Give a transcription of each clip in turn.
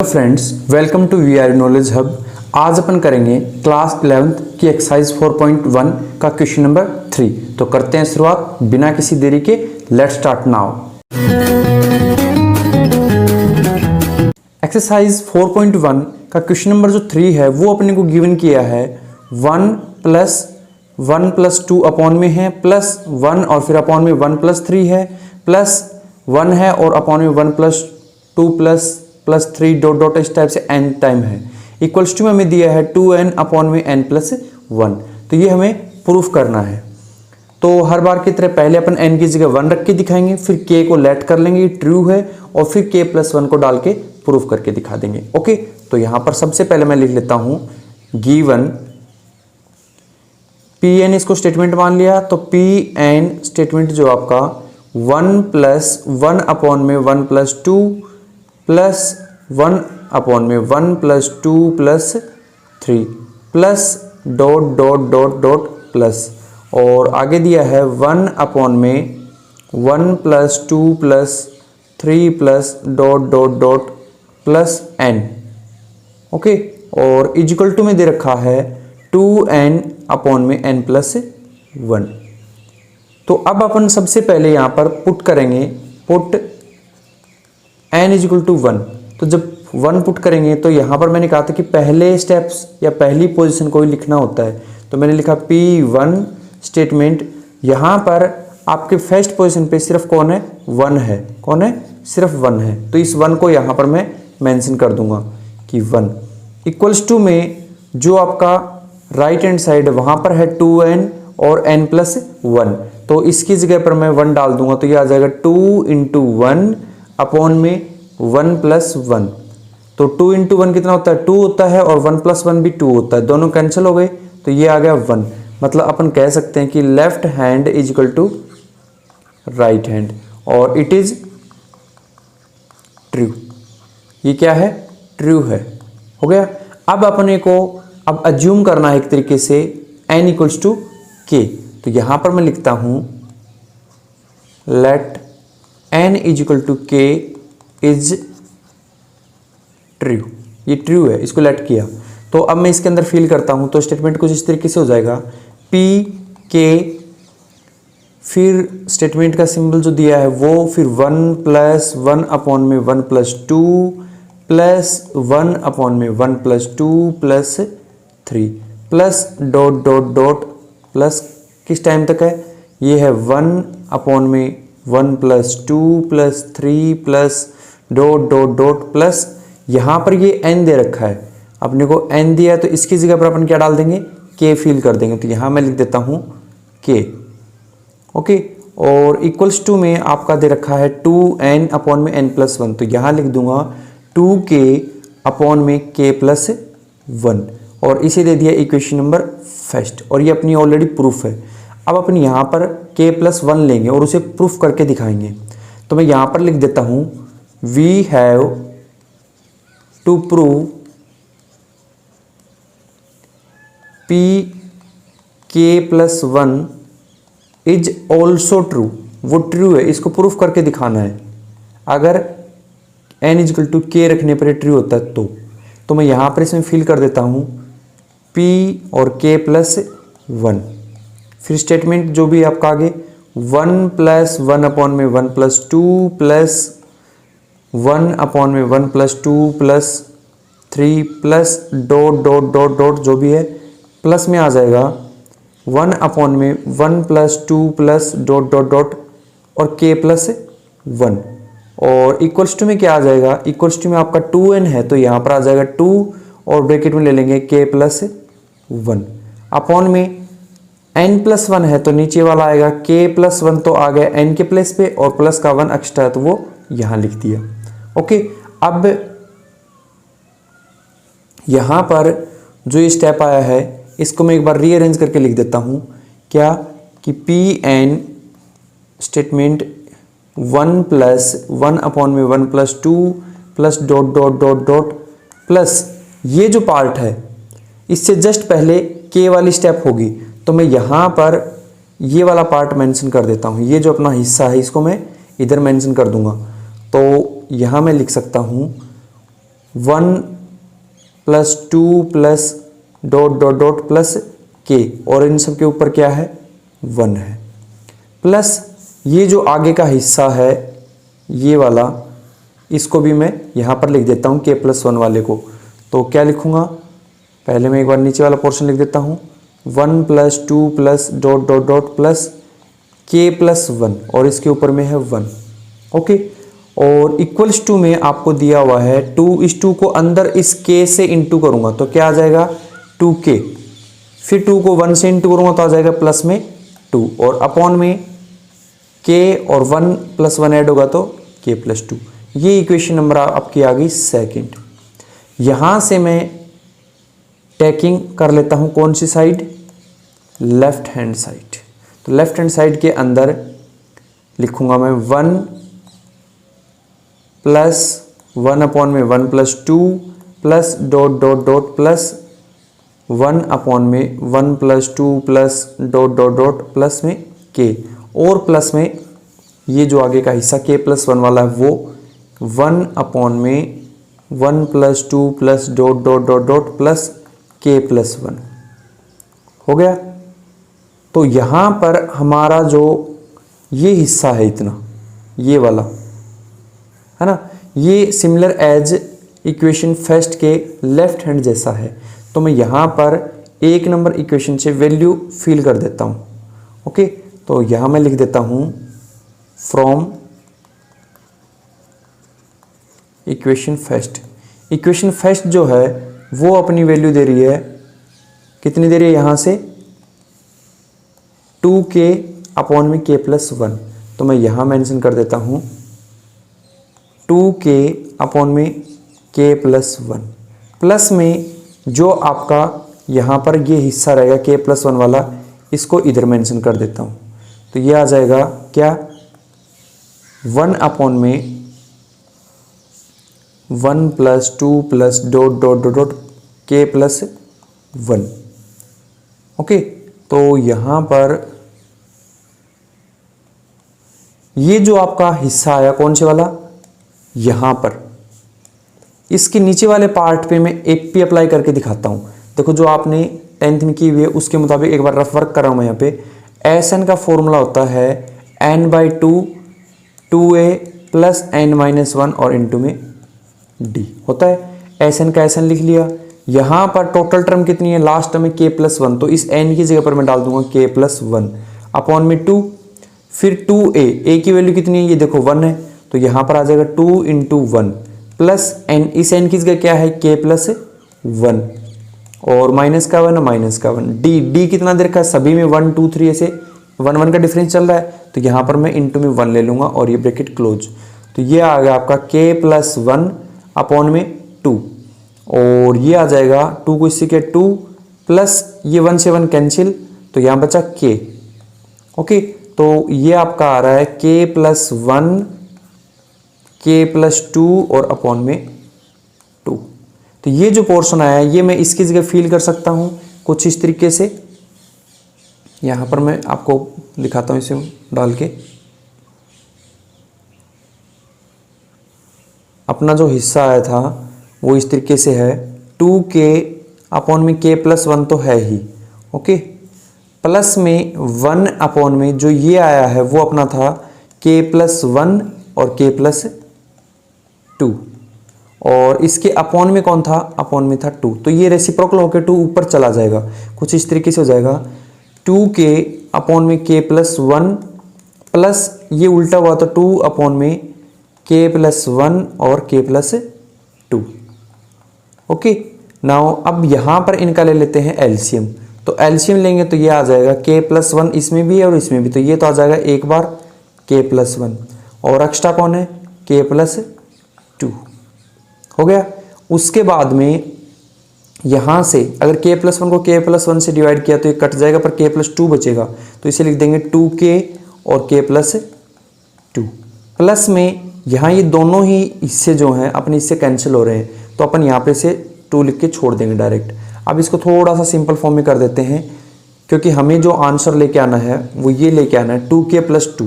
Friends, welcome to VR knowledge hub. आज अपन करेंगे क्लास 11th की एक्सरसाइज 4.1 का क्वेश्चन नंबर 3। तो करते हैं शुरुआत बिना किसी देरी के। Let's start now. एक्सरसाइज 4.1 का क्वेश्चन नंबर जो 3 है वो अपने को गिवन किया है 1 + 2 अपॉन में है प्लस 1 और फिर अपॉन में 1 + 3 है प्लस 1 है और अपॉन में 1 + 2 प्लस 3 डॉट डॉट इस टाइप से n टाइम है। इक्वल्स टू में हमें दिया है 2n अपॉन में n + 1। तो ये हमें प्रूफ करना है। तो हर बार की तरह पहले अपन n की जगह 1 रख के दिखाएंगे, फिर k को लेट कर लेंगे, ट्रू है, और फिर k + 1 को डाल के प्रूफ करके दिखा देंगे। ओके, तो यहां पर सबसे पहले मैं लिख लेता हूं गिवन Pn, इसको स्टेटमेंट मान लिया। तो Pn स्टेटमेंट जो आपका 1 + 1 अपॉन में 1 + 2 प्लस 1 अपॉन में 1 + 2 + 3 plus dot dot dot dot plus, और आगे दिया है 1 अपॉन में 1 + 2 + 3 plus dot dot dot plus n। Okay, और इजिकल टू में दे रखा है 2n अपॉन में n + 1। तो अब अपन सबसे पहले यहां पर पुट करेंगे, पुट n = 1। तो जब 1 पुट करेंगे तो यहां पर मैंने कहा था कि पहले स्टेप्स या पहली पोजीशन को ही लिखना होता है। तो मैंने लिखा P1 स्टेटमेंट। यहां पर आपके फर्स्ट पोजीशन पे सिर्फ कौन है? 1 है। कौन है? सिर्फ 1 है। तो इस 1 को यहां पर मैं मेंशन कर दूंगा कि 1 इक्वल्स टू में जो आपका राइट हैंड साइड है वहां पर है 2n और n + 1। तो इसकी जगह पर मैं 1 डाल दूंगा तो ये आ जाएगा 2 × 1 अपॉन में 1 + 1। तो 2 × 1 कितना होता है? 2 होता है, और 1 + 1 भी 2 होता है। दोनों कैंसिल हो गए तो ये आ गया 1। मतलब अपन कह सकते हैं कि लेफ्ट हैंड = राइट हैंड, और इट इज ट्रू। ये क्या है? ट्रू है। हो गया। अब अपने को अब अज्यूम करना है एक तरीके से n = k। तो यहां पर मैं लिखता हूं let n = k is true. ये ट्रू है, इसको लेट किया। तो अब मैं इसके अंदर फिल करता हूं। तो स्टेटमेंट कुछ इस तरीके से हो जाएगा p k, फिर स्टेटमेंट का सिंबल जो दिया है वो, फिर 1 + 1 अपॉन में 1 + 2 प्लस 1 अपॉन में 1 + 2 + 3 plus dot dot dot plus किस टाइम तक है? ये है 1 अपॉन में 1 + 2 + 3 plus dot dot dot plus, यहाँ पर ये n दे रखा है, अपने को n दिया है तो इसकी जगह पर अपन क्या डाल देंगे? k फिल कर देंगे। तो यहाँ मैं लिख देता हूँ k। ओके, और इक्वल्स टू में आपका दे रखा है 2n अपॉन में n + 1। तो यहाँ लिख दूंगा 2k अपॉन में k + 1, और इसे दे दिया इक्वेशन नंबर फर्स्ट, और ये अपनी ऑलरेडी प्रूफ है। अब अपन यहाँ पर k + 1 लेंगे और उसे प्रूफ करके दिखाएंगे। तो मैं यहाँ पर लिख देता हूँ we have to prove k + 1 is also true. वो ट्रू है, इसको प्रूफ करके दिखाना है। अगर n = k रखने पर ट्रू होता है तो मैं यहाँ पर इसमें फिल कर देता हूँ p और k + 1। फिर स्टेटमेंट जो भी आपका आगे 1 + 1 अपॉन में 1 + 2 प्लस 1 अपॉन में 1 + 2 + 3 plus dot dot dot dot जो भी है प्लस में आ जाएगा 1 अपॉन में 1 + 2 प्लस डॉट डॉट डॉट और k + 1, और इक्वल्स टू में क्या आ जाएगा? इक्वल्स टू में आपका 2n है तो यहाँ पर आ जाएगा 2, और ब्रैकेट में ले लेंगे k + 1 अपॉन में n + 1 है तो नीचे वाला आएगा k + 1, तो आ गया n के प्लेस पे, और प्लस का 1 एक्स्ट्रा है तो वो यहाँ लिख दिया। ओके, अब यहाँ पर जो ये स्टेप आया है इसको मैं एक बार रीअरेंज करके लिख देता हूँ। क्या कि Pn स्टेटमेंट 1 + 1 अपॉन में 1 + 2 plus dot dot dot dot plus ये जो पार्ट है इससे जस्ट पहले k वाली स्टेप होगी, तो मैं यहाँ पर ये वाला पार्ट मेंशन कर देता हूँ। ये जो अपना हिस्सा है इसको मैं इधर मेंशन कर दूंगा। तो यहाँ मैं लिख सकता हूँ 1 plus 2 plus dot dot dot plus के, और इन सब के ऊपर क्या है 1 है, प्लस ये जो आगे का हिस्सा है ये वाला, इसको भी मैं यहाँ पर लिख देता हूँ के प्लस 1 वाले को। तो क्या लिखूँगा, पहले मैं एक बार नीचे वाला पोर्शन लिख देता हूँ, 1 plus 2 plus dot dot dot plus के प्लस 1, और इसके ऊपर में है 1। ओके, और इक्वल्स टू में आपको दिया हुआ है 2, इस 2 को अंदर इस के से इंटू करूँगा तो क्या आ जाएगा 2k, फिर 2 को 1 से इंटू करूँगा तो आ जाएगा प्लस में 2, और अपॉन में k और 1 प्लस 1 ऐड होगा तो k प्लस 2। ये इक्वेशन नंबर आपकी आ गई सेकेंड। यहाँ से मैं टैकिंग कर लेता हूँ कौन सी साइड, लेफ्ट हैंड साइड। तो लेफ्ट हैंड साइड के अंदर लिखूंगा मैं 1 प्लस 1 अपॉन में 1 plus 2 plus dot dot dot plus 1 upon में 1 plus 2 plus dot dot dot plus में k, और प्लस में ये जो आगे का हिस्सा k प्लस 1 वाला है वो 1 अपॉन में 1 plus 2 plus dot dot dot dot plus k plus 1 हो गया। तो यहाँ पर हमारा जो ये हिस्सा है इतना, ये वाला है ना, ये सिमिलर एज इक्वेशन फर्स्ट के लेफ्ट हैंड जैसा है। तो मैं यहाँ पर 1 नंबर इक्वेशन से वैल्यू फिल कर देता हूँ। ओके, तो यहाँ मैं लिख देता हूँ from equation first. Equation first जो है वो अपनी वैल्यू दे रही है, कितनी दे रही है यहाँ से 2k अपॉन में k प्लस 1। तो मैं यहाँ मेंशन कर देता हूँ 2k अपॉन में k प्लस 1, प्लस में जो आपका यहाँ पर ये हिस्सा रहेगा k प्लस 1 वाला, इसको इधर मेंशन कर देता हूँ। तो ये आ जाएगा क्या 1 अपॉन में 1 plus 2 plus dot dot dot dot k plus 1। Okay, तो यहाँ पर ये जो आपका हिस्सा आया कौन से वाला, यहाँ पर इसके नीचे वाले पार्ट पे मैं एपी अप्लाई करके दिखाता हूँ। देखो जो आपने 10th में की हुई है उसके मुताबिक एक बार रफ वर्क कर रहा हूँ मैं यहाँ पे। एस एन का फॉर्मूला होता है n/2 2a प्लस n-1 और इंटू में d होता है। एस एन का एस एन लिख लिया। यहाँ पर टोटल टर्म कितनी है, लास्ट टर्म में k प्लस 1, तो इस n की जगह पर मैं डाल दूंगा k प्लस 1 अपॉन में 2, फिर 2a की वैल्यू कितनी है, ये देखो 1 है, तो यहाँ पर आ जाएगा 2 इंटू 1 प्लस n, इस n की जगह क्या है k प्लस 1, और माइनस का 1 माइनस का 1, d कितना दे रखा है, सभी में 1 2 3 ऐसे 1 1 का डिफरेंस चल रहा है, तो यहाँ पर मैं इंटू में 1 ले लूँगा और ये ब्रैकेट क्लोज। तो ये आ गया आपका k प्लस 1 अपॉन में 2, और ये आ जाएगा 2 को इससे के 2 प्लस ये 1 से 1 कैंसिल, तो यहाँ बचा k। ओके, तो ये आपका आ रहा है k प्लस 1 k प्लस 2 और अपॉन में 2। तो ये जो पोर्शन आया है ये मैं इसकी जगह फील कर सकता हूँ कुछ इस तरीके से। यहाँ पर मैं आपको दिखाता हूँ इसे डाल के। अपना जो हिस्सा आया था वो इस तरीके से है, 2k अपॉन में k प्लस 1 तो है ही, ओके, प्लस में 1 अपॉन में जो ये आया है वो अपना था k प्लस 1 और k प्लस 2, और इसके अपॉन में कौन था, अपॉन में था 2, तो ये रेसिप्रोकल होकर 2 ऊपर चला जाएगा, कुछ इस तरीके से हो जाएगा 2k अपॉन में k प्लस 1 प्लस ये उल्टा हुआ तो 2 अपॉन में k प्लस 1 और k प्लस 2। ओके, नाउ अब यहाँ पर इनका ले लेते हैं एलसीएम। तो एलसीएम लेंगे तो ये आ जाएगा k प्लस 1 इसमें भी है और इसमें भी, तो ये तो आ जाएगा एक बार k प्लस 1 और एक्स्ट्रा कौन है k प्लस 2 हो गया। उसके बाद में यहाँ से अगर k प्लस 1 को k प्लस 1 से डिवाइड किया तो ये कट जाएगा, पर k प्लस 2 बचेगा, तो इसे लिख देंगे 2k और k प्लस 2। प्लस में यहाँ ये दोनों ही हिस्से जो हैं अपने इससे कैंसिल हो रहे हैं, तो अपन यहाँ पे से 2 लिख के छोड़ देंगे डायरेक्ट। अब इसको थोड़ा सा सिंपल फॉर्म में कर देते हैं, क्योंकि हमें जो आंसर लेके आना है वो ये लेके आना है 2k प्लस 2,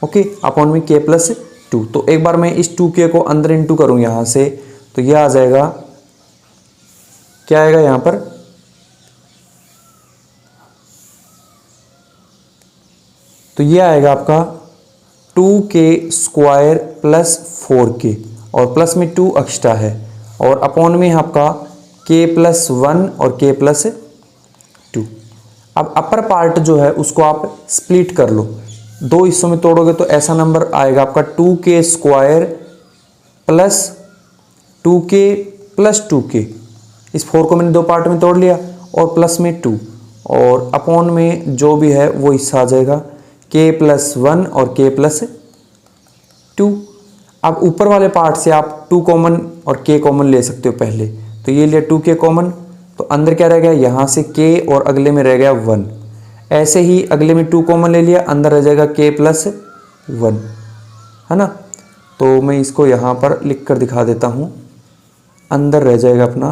ओके, अपॉन में k प्लस 2। तो एक बार मैं इस 2k को अंदर इंटू करूँ यहाँ से, तो ये आ जाएगा, क्या आएगा यहाँ पर, तो ये आएगा आपका 2k² प्लस 4k, और प्लस में 2 एक्स्ट्रा है, और अपॉन में आपका k+1 और k+2। अब अपर पार्ट जो है उसको आप स्प्लिट कर लो, दो हिस्सों में तोड़ोगे तो ऐसा नंबर आएगा आपका 2k² plus 2k plus 2k। इस 4 को मैंने दो पार्ट में तोड़ लिया, और प्लस में 2, और अपॉन में जो भी है वो हिस्सा आ जाएगा k+1 और k+2। अब ऊपर वाले पार्ट से आप 2 कॉमन और k कॉमन ले सकते हो पहले, तो ये लिया 2k कॉमन, तो अंदर क्या रह गया, यहाँ से k और अगले में रह गया 1। ऐसे ही अगले में 2 कॉमन ले लिया, अंदर रह जाएगा k+1, है ना। तो मैं इसको यहाँ पर लिख कर दिखा देता हूँ, अंदर रह जाएगा अपना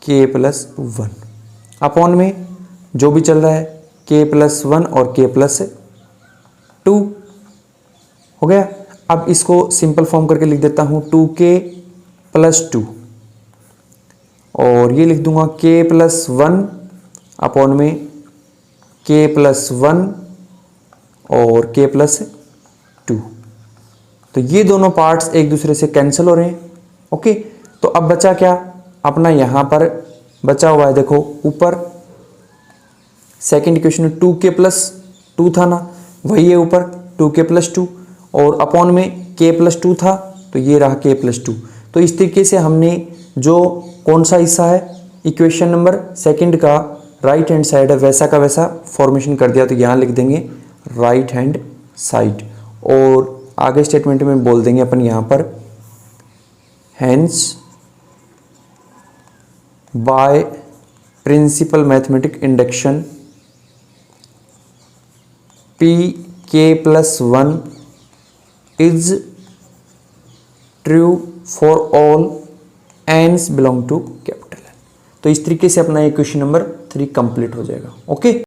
k+1, अपॉन में जो भी चल रहा है k+1 और k+2 हो गया। अब इसको सिंपल फॉर्म करके लिख देता हूँ 2k+2, और ये लिख दूंगा k+1 अपॉन में k+1 और k+2। तो ये दोनों पार्ट्स एक दूसरे से कैंसिल हो रहे हैं। ओके, तो अब बचा क्या अपना, यहाँ पर बचा हुआ है, देखो ऊपर सेकंड इक्वेशन में 2k+2 था ना, वही है ऊपर 2k+2, और अपॉन में k+2 था, तो ये रहा k+2। तो इस तरीके से हमने जो कौन सा हिस्सा है इक्वेशन नंबर सेकंड का राइट हैंड साइड है वैसा का वैसा फॉर्मेशन कर दिया। तो यहाँ लिख देंगे राइट हैंड साइड, और आगे स्टेटमेंट में बोल देंगे अपन यहाँ पर hence by principle mathematic induction pk+1 is true for all n's belong to capital N। तो इस तरीके से अपना इक्वेशन नंबर 3 कंप्लीट हो जाएगा। ओके।